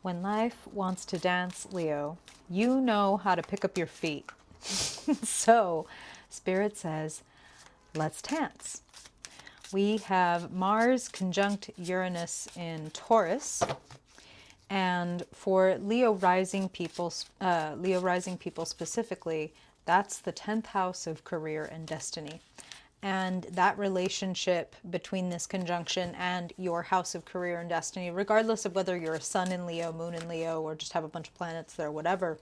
When life wants to dance, Leo, you know how to pick up your feet. So, Spirit says, let's dance. We have Mars conjunct Uranus in Taurus, and for Leo rising people specifically, that's the 10th house of career and destiny. And that relationship between this conjunction and your house of career and destiny, regardless of whether you're a sun in Leo, moon in Leo, or just have a bunch of planets there, whatever,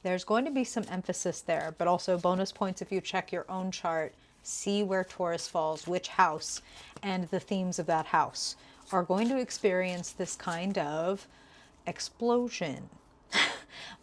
there's going to be some emphasis there, but also bonus points if you check your own chart, see where Taurus falls, which house, and the themes of that house are going to experience this kind of explosion.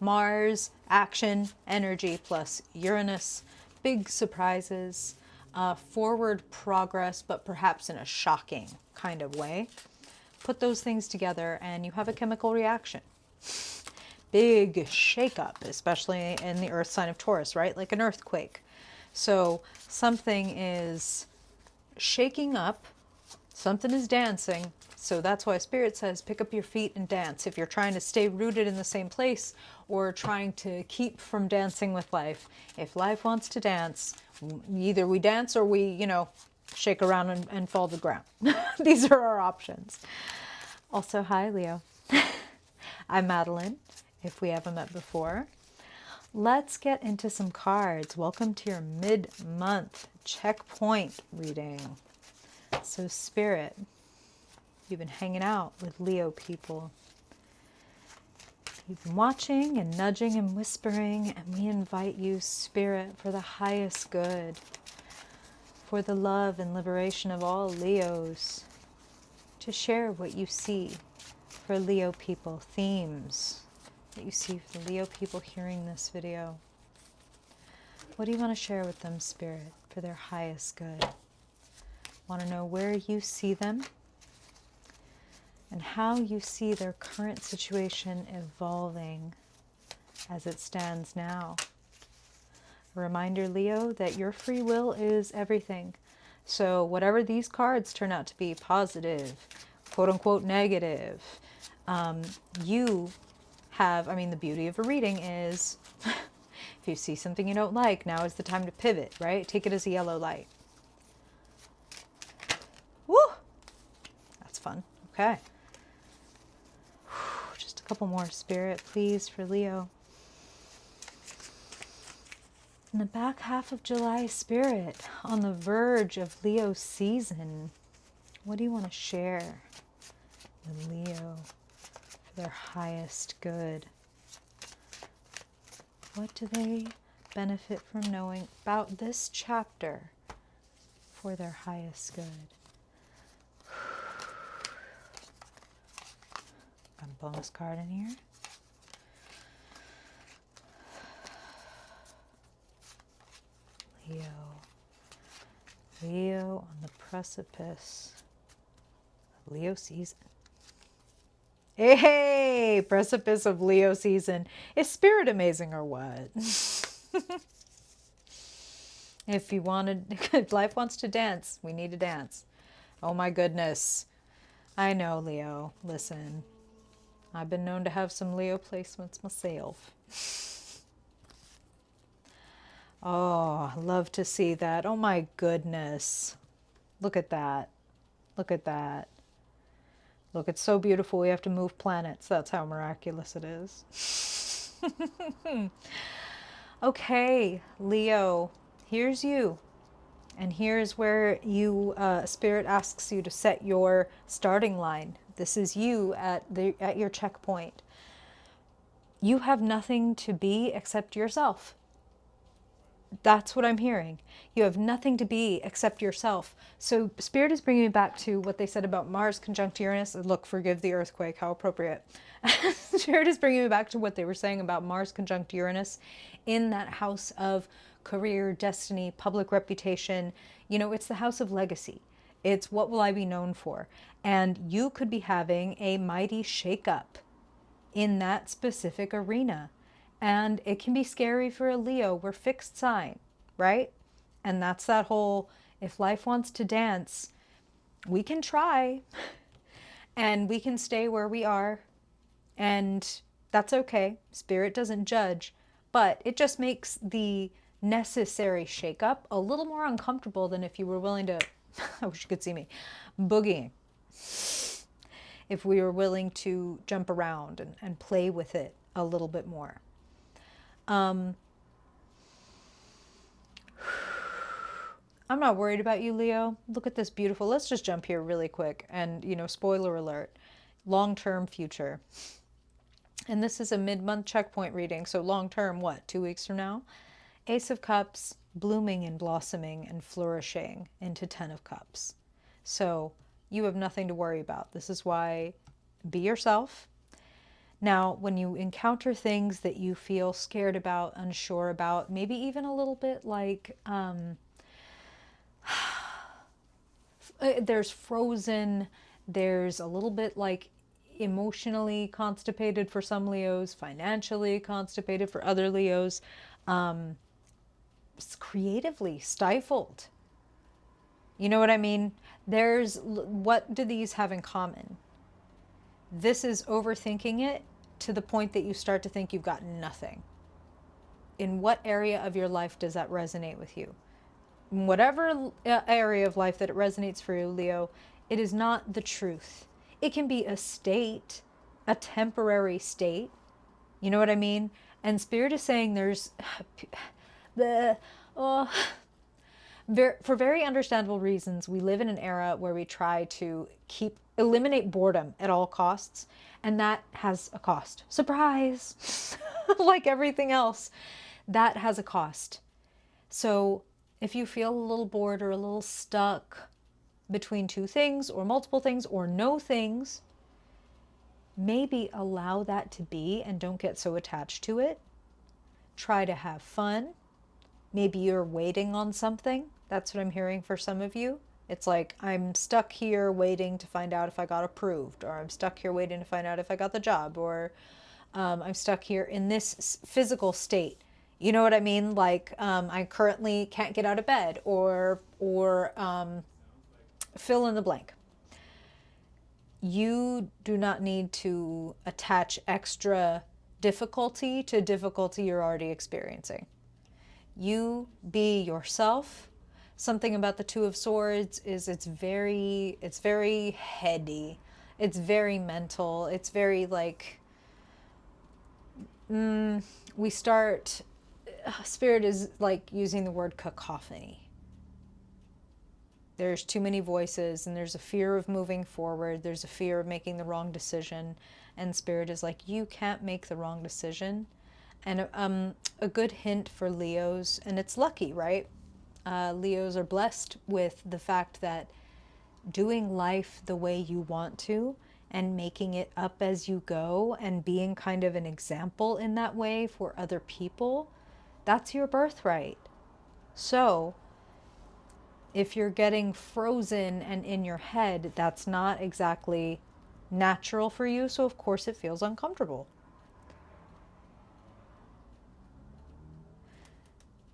Mars, action, energy, plus Uranus, big surprises, forward progress, but perhaps in a shocking kind of way. Put those things together and you have a chemical reaction. Big shakeup, especially in the earth sign of Taurus, right? Like an earthquake. So something is shaking up, something is dancing. So that's why Spirit says pick up your feet and dance. If you're trying to stay rooted in the same place or trying to keep from dancing with life, if life wants to dance, either we dance or we, shake around and fall to the ground. These are our options. Also, hi, Leo. I'm Madeline, if we haven't met before. Let's get into some cards. Welcome to your mid-month checkpoint reading. So, Spirit, you've been hanging out with Leo people. You've been watching and nudging and whispering, and we invite you, Spirit, for the highest good, for the love and liberation of all Leos, to share what you see for Leo people, themes that you see for the Leo people hearing this video. What do you want to share with them, Spirit, for their highest good? Want to know where you see them and how you see their current situation evolving as it stands now. A reminder, Leo, that your free will is everything. So whatever these cards turn out to be, positive, quote unquote negative, you have, the beauty of a reading is if you see something you don't like, now is the time to pivot, right? Take it as a yellow light. Woo! That's fun. Okay. Just a couple more, Spirit, please, for Leo. In the back half of July, Spirit, on the verge of Leo season, what do you want to share with Leo for their highest good? What do they benefit from knowing about this chapter for their highest good? Got a bonus card in here. Leo on the precipice of Leo season. Hey, precipice of Leo season. Is Spirit amazing or what? If life wants to dance, we need to dance. Oh my goodness. I know, Leo. Listen, I've been known to have some Leo placements myself. Oh, I love to see that. Oh my goodness. Look at that. Look at that. Look, it's so beautiful. We have to move planets. That's how miraculous it is. Okay, Leo, here's you. And here's where you, Spirit asks you to set your starting line. This is you at your checkpoint. You have nothing to be except yourself. That's what I'm hearing. You have nothing to be except yourself. So Spirit is bringing me back to what they said about Mars conjunct Uranus. Look, forgive the earthquake. How appropriate. Spirit is bringing me back to what they were saying about Mars conjunct Uranus in that house of career, destiny, public reputation. It's the house of legacy. It's what will I be known for? And you could be having a mighty shakeup in that specific arena. And it can be scary for a Leo. We're fixed sign, right? And that's that whole, if life wants to dance, we can try and we can stay where we are And that's okay. Spirit doesn't judge, but it just makes the necessary shakeup a little more uncomfortable than if you were willing to, I wish you could see me, boogieing. If we were willing to jump around and play with it a little bit more. I'm not worried about you, Leo. Look at this beautiful, let's just jump here really quick. And, spoiler alert, long-term future. And this is a mid-month checkpoint reading. So long-term, what, 2 weeks from now? Ace of Cups, blooming and blossoming and flourishing into 10 of Cups. So you have nothing to worry about. This is why be yourself. Now, when you encounter things that you feel scared about, unsure about, maybe even a little bit like there's frozen, there's a little bit like emotionally constipated for some Leos, financially constipated for other Leos, creatively stifled. You know what I mean? What do these have in common? This is overthinking it to the point that you start to think you've got nothing. In what area of your life does that resonate with you? In whatever area of life that it resonates for you, Leo, it is not the truth. It can be a state, a temporary state. You know what I mean? And Spirit is saying there's for very understandable reasons, we live in an era where we try to eliminate boredom at all costs, and that has a cost. Surprise! Like everything else, that has a cost. So if you feel a little bored or a little stuck between two things or multiple things or no things, maybe allow that to be and don't get so attached to it. Try to have fun. Maybe you're waiting on something. That's what I'm hearing for some of you. It's like, I'm stuck here waiting to find out if I got approved, or I'm stuck here waiting to find out if I got the job, or I'm stuck here in this physical state. You know what I mean? Like, I currently can't get out of bed, or fill in the blank. You do not need to attach extra difficulty to difficulty you're already experiencing. You be yourself. Something about the Two of Swords is it's very heady. It's very mental. It's very like, Spirit is like using the word cacophony. There's too many voices, and there's a fear of moving forward. There's a fear of making the wrong decision. And Spirit is like, you can't make the wrong decision. And a good hint for Leos, and it's lucky, right? Leos are blessed with the fact that doing life the way you want to and making it up as you go and being kind of an example in that way for other people, that's your birthright. So if you're getting frozen and in your head, that's not exactly natural for you. So of course it feels uncomfortable.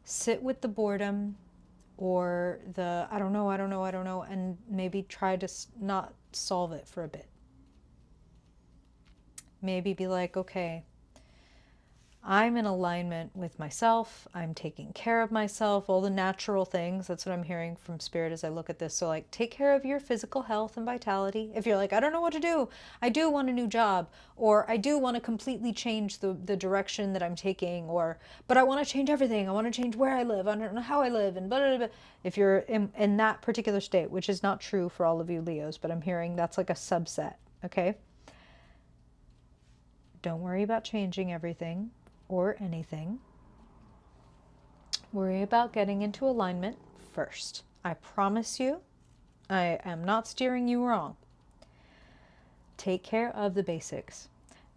Sit with the boredom or the I don't know, and maybe try to not solve it for a bit. Maybe be like, okay, I'm in alignment with myself. I'm taking care of myself, all the natural things. That's what I'm hearing from Spirit as I look at this. So like, take care of your physical health and vitality. If you're like, I don't know what to do. I do want a new job, or I do want to completely change the direction that I'm taking, but I want to change everything. I want to change where I live. I don't know how I live, and blah, blah, blah. If you're in that particular state, which is not true for all of you Leos, but I'm hearing that's like a subset, okay? Don't worry about changing everything or anything. Worry about getting into alignment first. I promise you, I am not steering you wrong. Take care of the basics.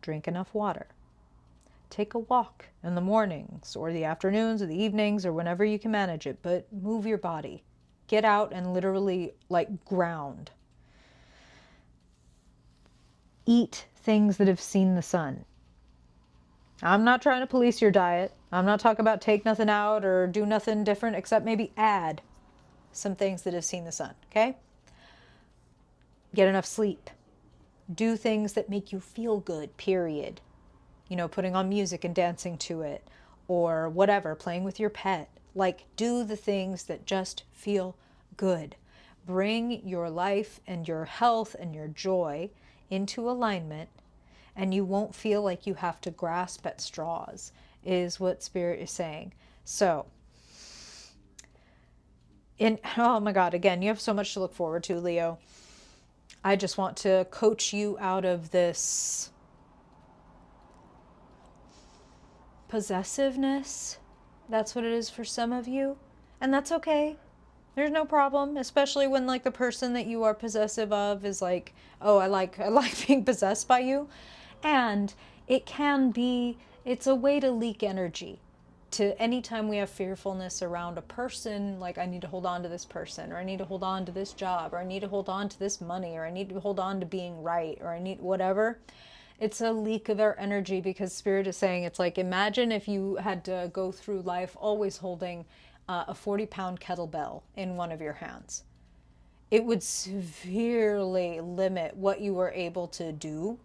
Drink enough water. Take a walk in the mornings or the afternoons or the evenings or whenever you can manage it, but move your body. Get out and literally like ground. Eat things that have seen the sun. I'm not trying to police your diet. I'm not talking about take nothing out or do nothing different except maybe add some things that have seen the sun, okay? Get enough sleep. Do things that make you feel good, period. Putting on music and dancing to it, or whatever, playing with your pet. Like, do the things that just feel good. Bring your life and your health and your joy into alignment, and you won't feel like you have to grasp at straws, is what Spirit is saying. So, oh my God, again, you have so much to look forward to, Leo. I just want to coach you out of this possessiveness. That's what it is for some of you. And that's okay. There's no problem, especially when like the person that you are possessive of is like, "Oh, I like being possessed by you." And it's a way to leak energy. To anytime we have fearfulness around a person, like I need to hold on to this person, or I need to hold on to this job, or I need to hold on to this money, or I need to hold on to being right, or I need whatever. It's a leak of our energy, because Spirit is saying, it's like, imagine if you had to go through life always holding a 40-pound kettlebell in one of your hands. It would severely limit what you were able to do.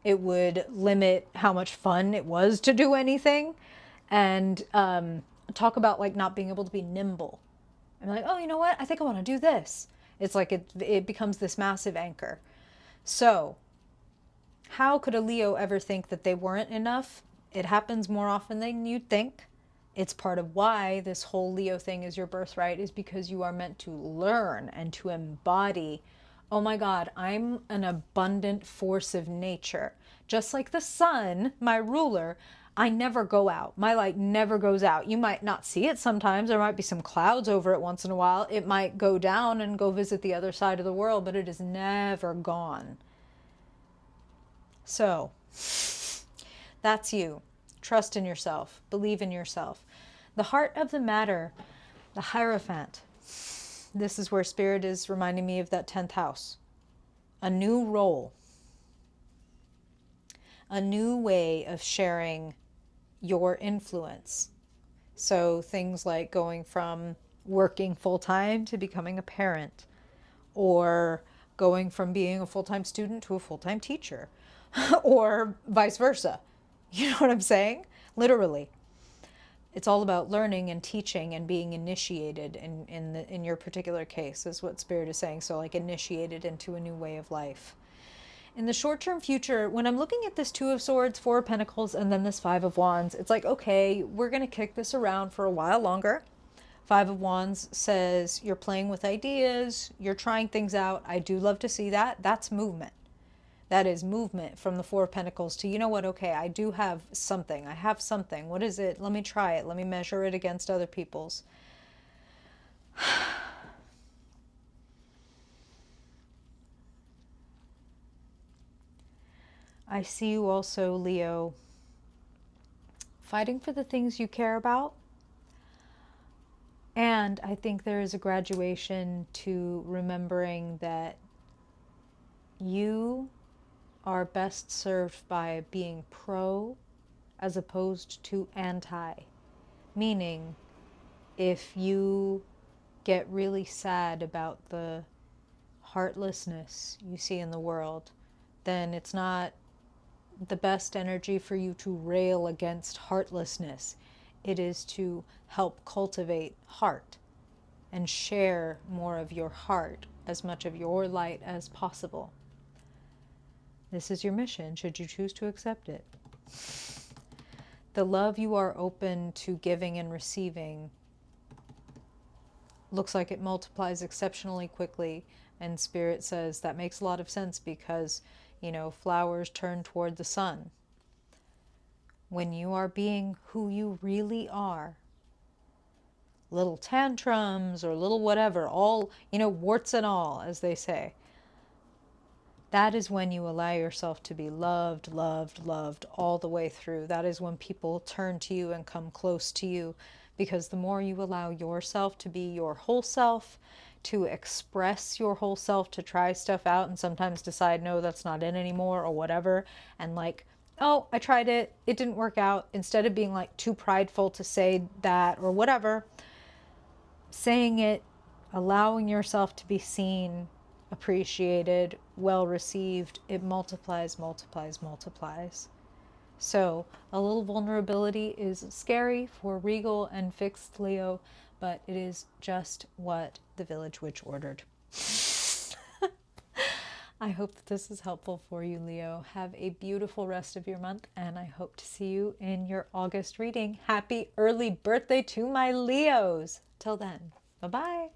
It would limit how much fun it was to do anything. And talk about like not being able to be nimble. I'm like, oh, you know what? I think I want to do this. It's like it becomes this massive anchor. So how could a Leo ever think that they weren't enough? It happens more often than you'd think. It's part of why this whole Leo thing is your birthright, is because you are meant to learn and to embody, oh my God, I'm an abundant force of nature. Just like the sun, my ruler, I never go out. My light never goes out. You might not see it sometimes. There might be some clouds over it once in a while. It might go down and go visit the other side of the world, but it is never gone. So that's you. Trust in yourself. Believe in yourself. The heart of the matter, the Hierophant. This is where Spirit is reminding me of that 10th house. A new role. A new way of sharing your influence. So things like going from working full-time to becoming a parent, or going from being a full-time student to a full-time teacher, or vice versa. You know what I'm saying? Literally. It's all about learning and teaching and being initiated in your particular case, is what Spirit is saying. So like initiated into a new way of life. In the short-term future, when I'm looking at this 2 of Swords, 4 of Pentacles, and then this 5 of Wands, it's like, okay, we're going to kick this around for a while longer. 5 of Wands says you're playing with ideas, you're trying things out. I do love to see that. That's movement. That is movement from the 4 of Pentacles to, you know what, okay, I do have something. I have something. What is it? Let me try it. Let me measure it against other people's. I see you also, Leo, fighting for the things you care about. And I think there is a graduation to remembering that you are best served by being pro as opposed to anti. Meaning, if you get really sad about the heartlessness you see in the world, then it's not the best energy for you to rail against heartlessness. It is to help cultivate heart and share more of your heart, as much of your light as possible. This is your mission, should you choose to accept it. The love you are open to giving and receiving looks like it multiplies exceptionally quickly, and Spirit says that makes a lot of sense because, you know, flowers turn toward the sun. When you are being who you really are, little tantrums or little whatever, all, you know, warts and all, as they say, that is when you allow yourself to be loved, loved, loved all the way through. That is when people turn to you and come close to you, because the more you allow yourself to be your whole self, to express your whole self, to try stuff out and sometimes decide, no, that's not it anymore or whatever, and like, oh, I tried it, it didn't work out, instead of being like too prideful to say that or whatever, saying it, allowing yourself to be seen, appreciated, well received, it multiplies, multiplies, multiplies. So a little vulnerability is scary for regal and fixed Leo, but it is just what the village witch ordered. I hope that this is helpful for you, Leo. Have a beautiful rest of your month, and I hope to see you in your August reading. Happy early birthday to my Leos. Till then, bye-bye.